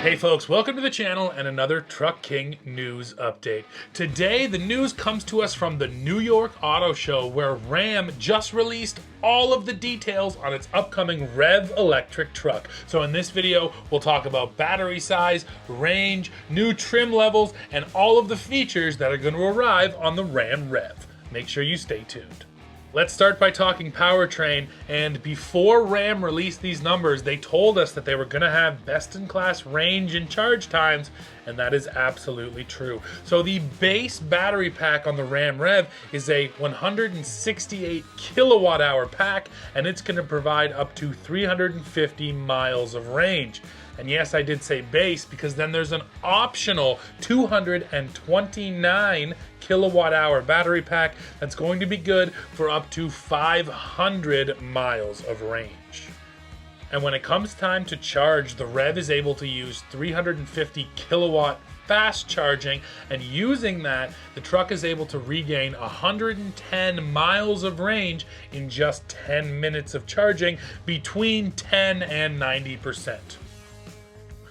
Hey folks, welcome to the channel and another Truck King news update. Today, the news comes to us from the New York Auto Show, where Ram just released all of the details on its upcoming REV electric truck. So in this video, we'll talk about battery size, range, new trim levels, and all of the features that are going to arrive on the Ram REV. Make sure you stay tuned. Let's start by talking powertrain, and before Ram released these numbers, they told us that they were going to have best-in-class range and charge times, and that is absolutely true. So the base battery pack on the Ram REV is a 168 kilowatt hour pack, and it's going to provide up to 350 miles of range. And yes, I did say base because then there's an optional 229 kilowatt hour battery pack that's going to be good for up to 500 miles of range. And when it comes time to charge, the REV is able to use 350 kilowatt fast charging, and using that, the truck is able to regain 110 miles of range in just 10 minutes of charging, between 10 and 90%.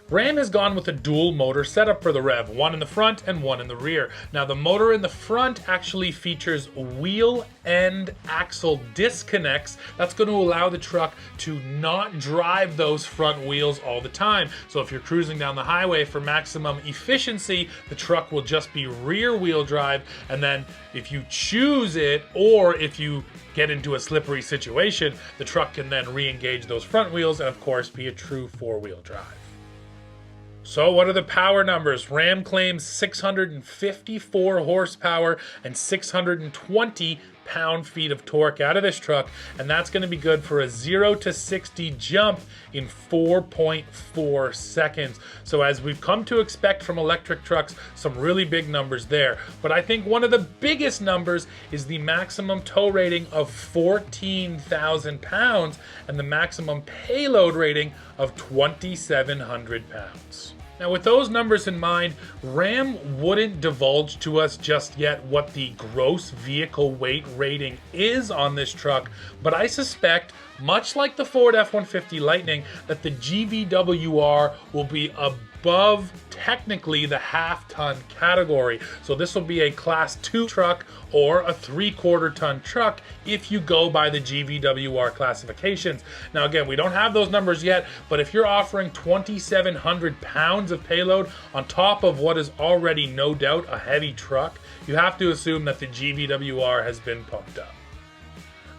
Ram has gone with a dual motor setup for the REV, one in the front and one in the rear. Now the motor in the front actually features wheel and axle disconnects. That's going to allow the truck to not drive those front wheels all the time. So if you're cruising down the highway for maximum efficiency, the truck will just be rear wheel drive, and then if you choose it, or if you get into a slippery situation, the truck can then re-engage those front wheels and of course be a true four-wheel drive. So what are the power numbers? Ram claims 654 horsepower and 620 pound-feet of torque out of this truck, and that's going to be good for a 0 to 60 jump in 4.4 seconds. So as we've come to expect from electric trucks, some really big numbers there. But I think one of the biggest numbers is the maximum tow rating of 14,000 pounds and the maximum payload rating of 2,700 pounds. Now with those numbers in mind, Ram wouldn't divulge to us just yet what the gross vehicle weight rating is on this truck, but I suspect, much like the Ford F-150 Lightning, that the GVWR will be above technically the half-ton category. So this will be a class 2 truck or a 3/4 ton truck if you go by the GVWR classifications. Now again, we don't have those numbers yet, but if you're offering 2,700 pounds of payload on top of what is already no doubt a heavy truck, you have to assume that the GVWR has been pumped up.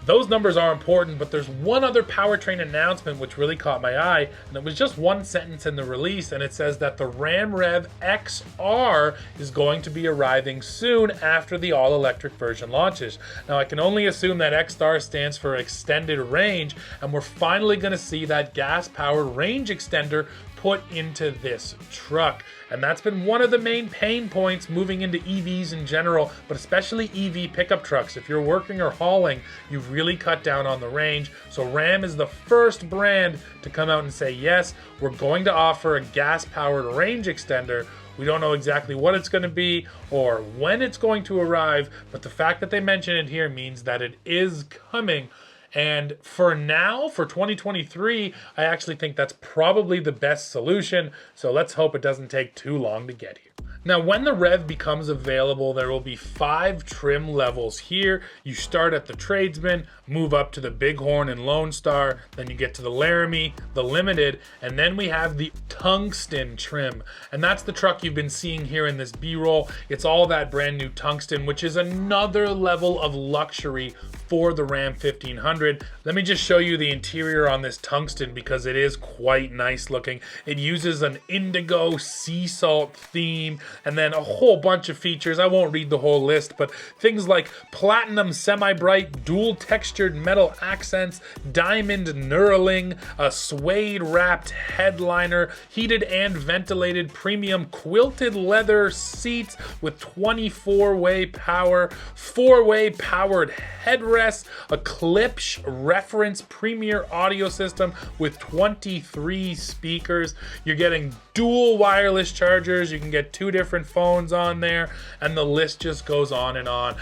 Those numbers are important, but there's one other powertrain announcement which really caught my eye, and it was just one sentence in the release, and it says that the Ram REV XR is going to be arriving soon after the all-electric version launches. Now, I can only assume that XR stands for extended range, and we're finally going to see that gas-powered range extender put into this truck. And that's been one of the main pain points moving into EVs in general, but especially EV pickup trucks. If you're working or hauling, you've really cut down on the range. So Ram is the first brand to come out and say, yes, we're going to offer a gas-powered range extender. We don't know exactly what it's going to be or when it's going to arrive, but the fact that they mention it here means that it is coming. And for now, for 2023, I actually think that's probably the best solution. So let's hope it doesn't take too long to get here. Now, when the REV becomes available, there will be 5 trim levels here. You start at the Tradesman, move up to the Bighorn and Lone Star, then you get to the Laramie, the Limited, and then we have the Tungsten trim. And that's the truck you've been seeing here in this B-roll. It's all that brand new Tungsten, which is another level of luxury for the Ram 1500. Let me just show you the interior on this Tungsten because it is quite nice looking. It uses an indigo sea salt theme, and then a whole bunch of features. I won't read the whole list, but things like platinum semi-bright dual textured metal accents, diamond knurling, a suede wrapped headliner, heated and ventilated premium quilted leather seats with 24-way power, 4-way powered headrests, a Klipsch reference premier audio system with 23 speakers. You're getting dual wireless chargers. You can get 2 different phones on there, and the list just goes on and on.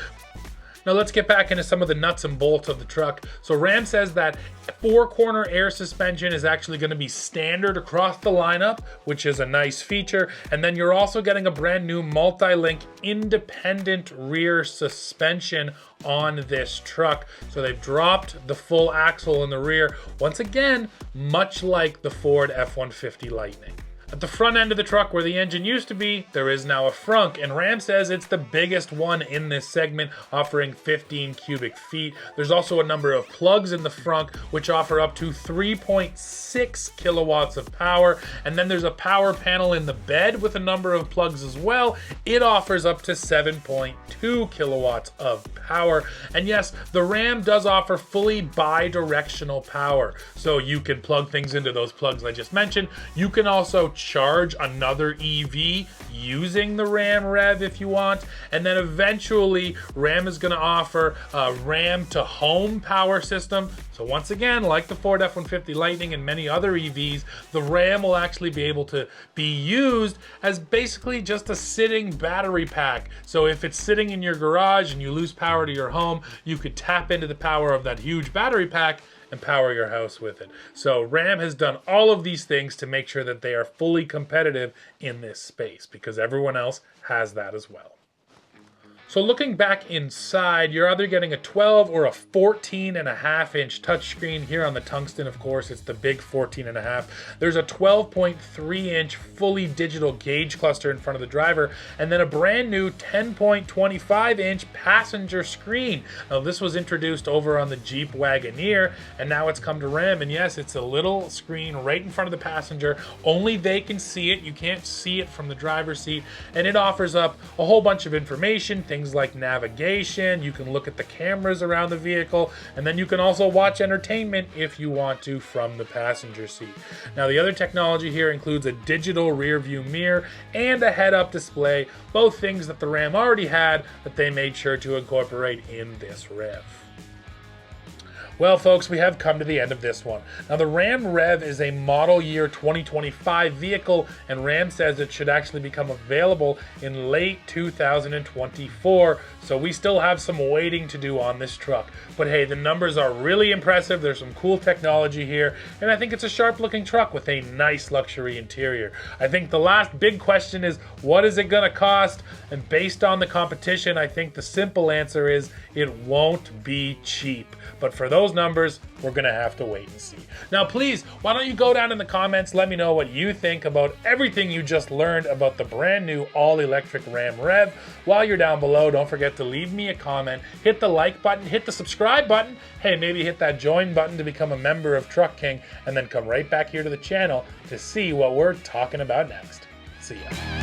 Now let's get back into some of the nuts and bolts of the truck. So Ram says that 4-corner air suspension is actually going to be standard across the lineup, which is a nice feature. And then you're also getting a brand new multi-link independent rear suspension on this truck. So they've dropped the full axle in the rear, once again, much like the Ford F-150 Lightning. At the front end of the truck where the engine used to be, there is now a frunk, and Ram says it's the biggest one in this segment, offering 15 cubic feet. There's also a number of plugs in the frunk, which offer up to 3.6 kilowatts of power, and then there's a power panel in the bed with a number of plugs as well. It offers up to 7.2 kilowatts of power, and yes, the Ram does offer fully bi-directional power, so you can plug things into those plugs I just mentioned. You can also charge another EV using the Ram REV if you want, and then eventually Ram is going to offer a Ram to home power system. So once again, like the Ford F-150 Lightning and many other EVs, the Ram will actually be able to be used as basically just a sitting battery pack. So if it's sitting in your garage and you lose power to your home, you could tap into the power of that huge battery pack and power your house with it. So Ram has done all of these things to make sure that they are fully competitive in this space, because everyone else has that as well. So looking back inside, you're either getting a 12 or a 14.5-inch touchscreen. Here on the Tungsten, of course, it's the big 14.5. There's a 12.3-inch fully digital gauge cluster in front of the driver, and then a brand new 10.25-inch passenger screen. Now this was introduced over on the Jeep Wagoneer, and now it's come to Ram, and yes, it's a little screen right in front of the passenger. Only they can see it. You can't see it from the driver's seat, and it offers up a whole bunch of information, things like navigation. You can look at the cameras around the vehicle, and then you can also watch entertainment if you want to from the passenger seat. Now the other technology here includes a digital rear view mirror and a head-up display, both things that the Ram already had that they made sure to incorporate in this REV. Well, folks, we have come to the end of this one. Now, the Ram REV is a model year 2025 vehicle, and Ram says it should actually become available in late 2024, so we still have some waiting to do on this truck. But hey, the numbers are really impressive. There's some cool technology here, and I think it's a sharp-looking truck with a nice luxury interior. I think the last big question is, what is it going to cost? And based on the competition, I think the simple answer is it won't be cheap. But for those numbers, we're gonna have to wait and see. Now please, why don't you go down in the comments, let me know what you think about everything you just learned about the brand new all-electric Ram REV. While you're down below, don't forget to leave me a comment, hit the like button, hit the subscribe button, hey, maybe hit that join button to become a member of Truck King, and then come right back here to the channel to see what we're talking about next. See ya.